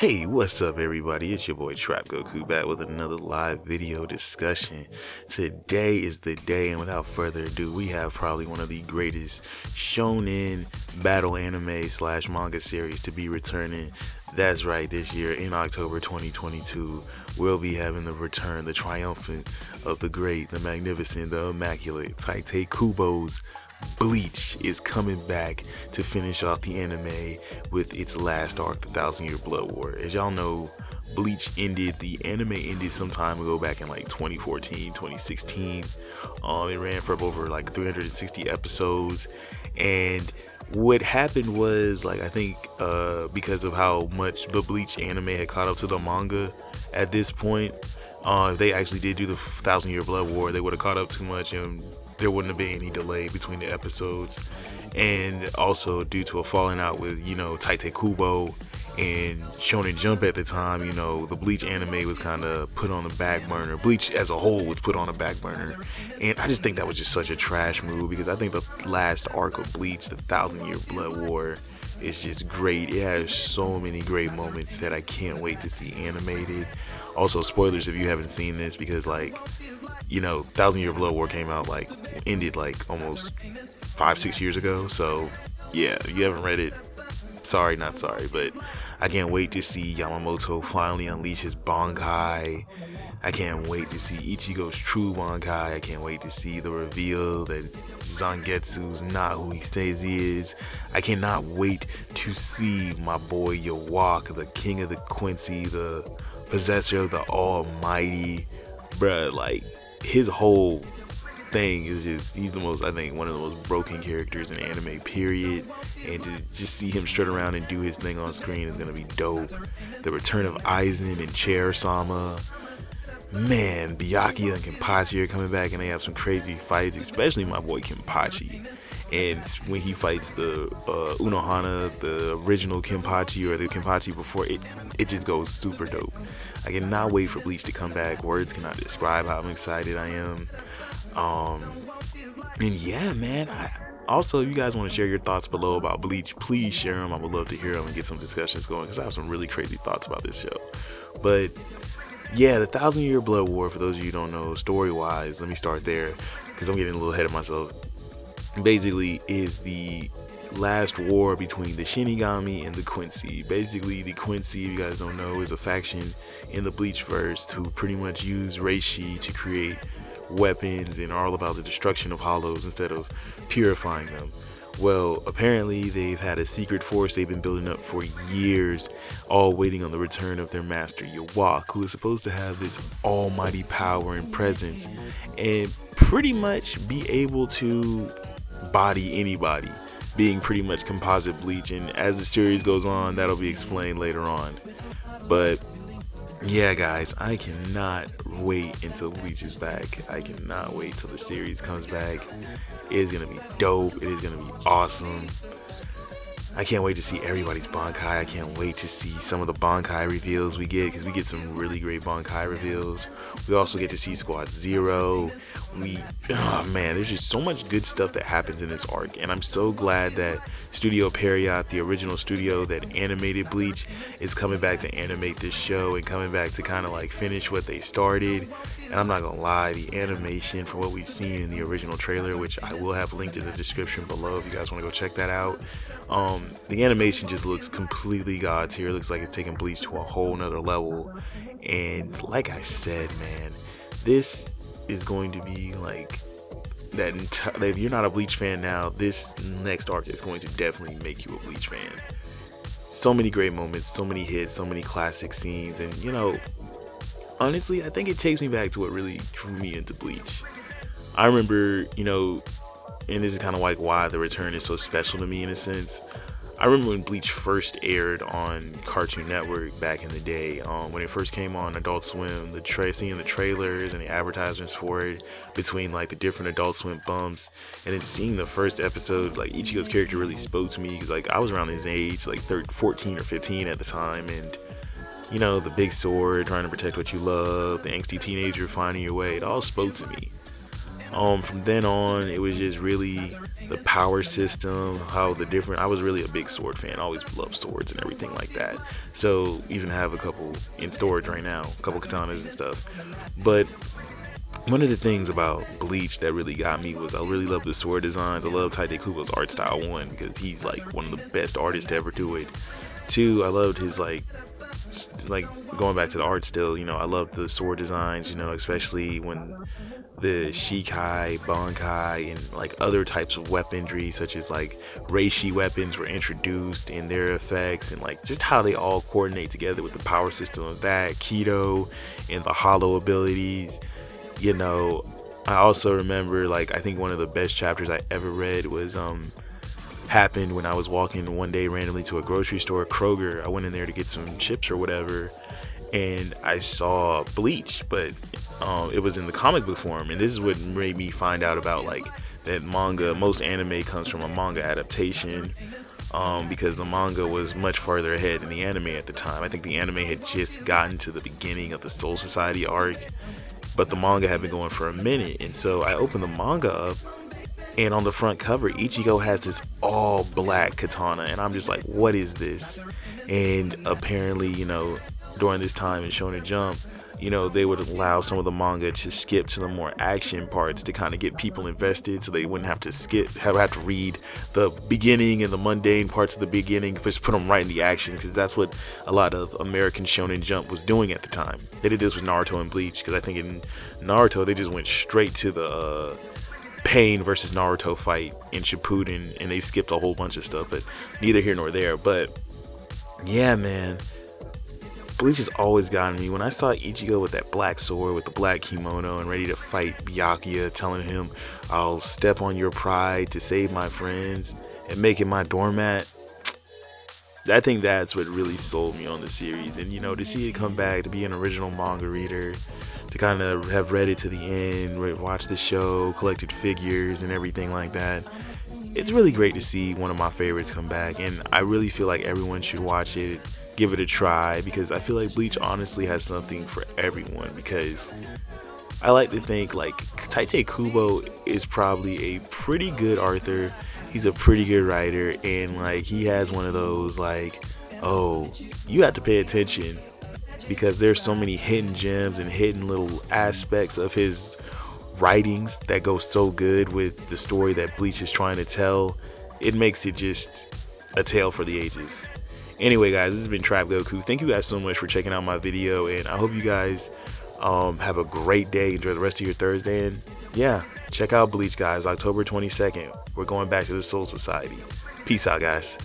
Hey, what's up, everybody? It's your boy TrapGoku back with another live video discussion. Today is the day, and without further ado, we have probably one of the greatest shonen battle anime slash manga series to be returning. That's right, this year in October 2022, we'll be having the return, the triumphant of the great, the magnificent, the immaculate Tite Kubo's Bleach is coming back to finish off the anime with its last arc, the Thousand Year Blood War. As y'all know, the anime ended some time ago back in like 2014, 2016. It ran for over like 360 episodes. And what happened was, like, I think because of how much the Bleach anime had caught up to the manga at this point, if they actually did do the Thousand Year Blood War, they would have caught up too much and there wouldn't have been any delay between the episodes. And also due to a falling out with, Tite Kubo and Shonen Jump at the time, the Bleach anime was kind of put on the back burner. Bleach as a whole was put on the back burner. And I just think that was just such a trash move, because I think the last arc of Bleach, the Thousand Year Blood War, is just great. It has so many great moments that I can't wait to see animated. Also, spoilers if you haven't seen this, because Thousand Year Blood War ended almost 5-6 years ago. So yeah, if you haven't read it, sorry, not sorry, but I can't wait to see Yamamoto finally unleash his Bankai. I can't wait to see Ichigo's true Bankai. I can't wait to see the reveal that Zangetsu's not who he says he is. I cannot wait to see my boy Yawak, the king of the Quincy, the possessor of the Almighty. Bruh, like, his whole thing is just, he's one of the most broken characters in anime, period. And to just see him strut around and do his thing on screen is gonna be dope. The return of Aizen and Chair-sama. Man, Byakuya and Kenpachi are coming back, and they have some crazy fights, especially my boy Kenpachi. And when he fights the Unohana, the original Kenpachi, or the Kenpachi before it just goes super dope. I cannot wait for Bleach to come back. Words cannot describe how excited I am. And yeah, man. Also, if you guys want to share your thoughts below about Bleach, please share them. I would love to hear them and get some discussions going, because I have some really crazy thoughts about this show. But yeah, the Thousand Year Blood War, for those of you who don't know, story-wise, let me start there, because I'm getting a little ahead of myself. Basically, is the last war between the Shinigami and the Quincy. Basically, the Quincy, if you guys don't know, is a faction in the Bleach verse who pretty much use Reishi to create weapons and are all about the destruction of hollows instead of purifying them. Well, apparently they've had a secret force they've been building up for years, all waiting on the return of their master Yawak, who is supposed to have this almighty power and presence and pretty much be able to body anybody, being pretty much composite Bleach. And as the series goes on, that'll be explained later on. But yeah, guys, I cannot wait until Bleach is back. I cannot wait till the series comes back. It is gonna be dope. It is gonna be awesome. I can't wait to see everybody's Bankai. I can't wait to see some of the Bankai reveals we get, because we get some really great Bankai reveals. We also get to see Squad Zero. Oh man, there's just so much good stuff that happens in this arc, and I'm so glad that Studio Period, the original studio that animated Bleach, is coming back to animate this show and coming back to kind of like finish what they started. And I'm not gonna lie, the animation for what we've seen in the original trailer, which I will have linked in the description below if you guys want to go check that out. The animation just looks completely god tier. It looks like it's taking Bleach to a whole nother level. And like I said, man, this is going to be like that. If you're not a Bleach fan now, this next arc is going to definitely make you a Bleach fan. So many great moments, so many hits, so many classic scenes, and honestly, I think it takes me back to what really drew me into Bleach. I remember, and this is kind of like why the return is so special to me in a sense. I remember when Bleach first aired on Cartoon Network back in the day, when it first came on Adult Swim, seeing the trailers and the advertisements for it between like the different Adult Swim bumps, and then seeing the first episode, like Ichigo's character really spoke to me, because like I was around his age, like 14 or 15 at the time, and the big sword, trying to protect what you love, the angsty teenager finding your way, it all spoke to me. From then on, it was just really the power system, how the different. I was really a big sword fan. I always loved swords and everything like that. So even have a couple in storage right now, a couple katanas and stuff. But one of the things about Bleach that really got me was I really love the sword designs. I love TrapGoku's art style, one, because he's like one of the best artists to ever do it. Two, I loved his like going back to the art still, I loved the sword designs, especially when the Shikai, Bankai, and like other types of weaponry such as like Reishi weapons were introduced and their effects, and like just how they all coordinate together with the power system of that, Kido and the hollow abilities. I also remember, like, I think one of the best chapters I ever read was happened when I was walking one day randomly to a grocery store, Kroger. I went in there to get some chips or whatever, and I saw Bleach, but it was in the comic book form. And this is what made me find out about like that manga. Most anime comes from a manga adaptation, because the manga was much farther ahead than the anime at the time. I think the anime had just gotten to the beginning of the Soul Society arc, but the manga had been going for a minute. And so I opened the manga up, and on the front cover, Ichigo has this all black katana, and I'm just like, what is this? And apparently, during this time in Shonen Jump, they would allow some of the manga to skip to the more action parts to kind of get people invested, so they wouldn't have to have to read the beginning and the mundane parts of the beginning, just put them right in the action, because that's what a lot of American Shonen Jump was doing at the time. They did this with Naruto and Bleach, because I think in Naruto they just went straight to the Pain versus Naruto fight in Shippuden, and they skipped a whole bunch of stuff, but neither here nor there. But yeah, man, Bleach has always gotten me. When I saw Ichigo with that black sword, with the black kimono, and ready to fight Byakuya, telling him, I'll step on your pride to save my friends and make it my doormat, I think that's what really sold me on the series. And to see it come back, to be an original manga reader, to kind of have read it to the end, watch the show, collected figures and everything like that, it's really great to see one of my favorites come back. And I really feel like everyone should watch it, give it a try, because I feel like Bleach honestly has something for everyone. Because I like to think like Tite Kubo is probably a pretty good author. He's a pretty good writer, and like he has one of those like, oh, you have to pay attention, because there's so many hidden gems and hidden little aspects of his writings that go so good with the story that Bleach is trying to tell. It makes it just a tale for the ages. Anyway, guys, this has been TrapGoku. Thank you guys so much for checking out my video, and I hope you guys have a great day. Enjoy the rest of your Thursday, and yeah, check out Bleach, guys. October 22nd, we're going back to the Soul Society. Peace out, guys.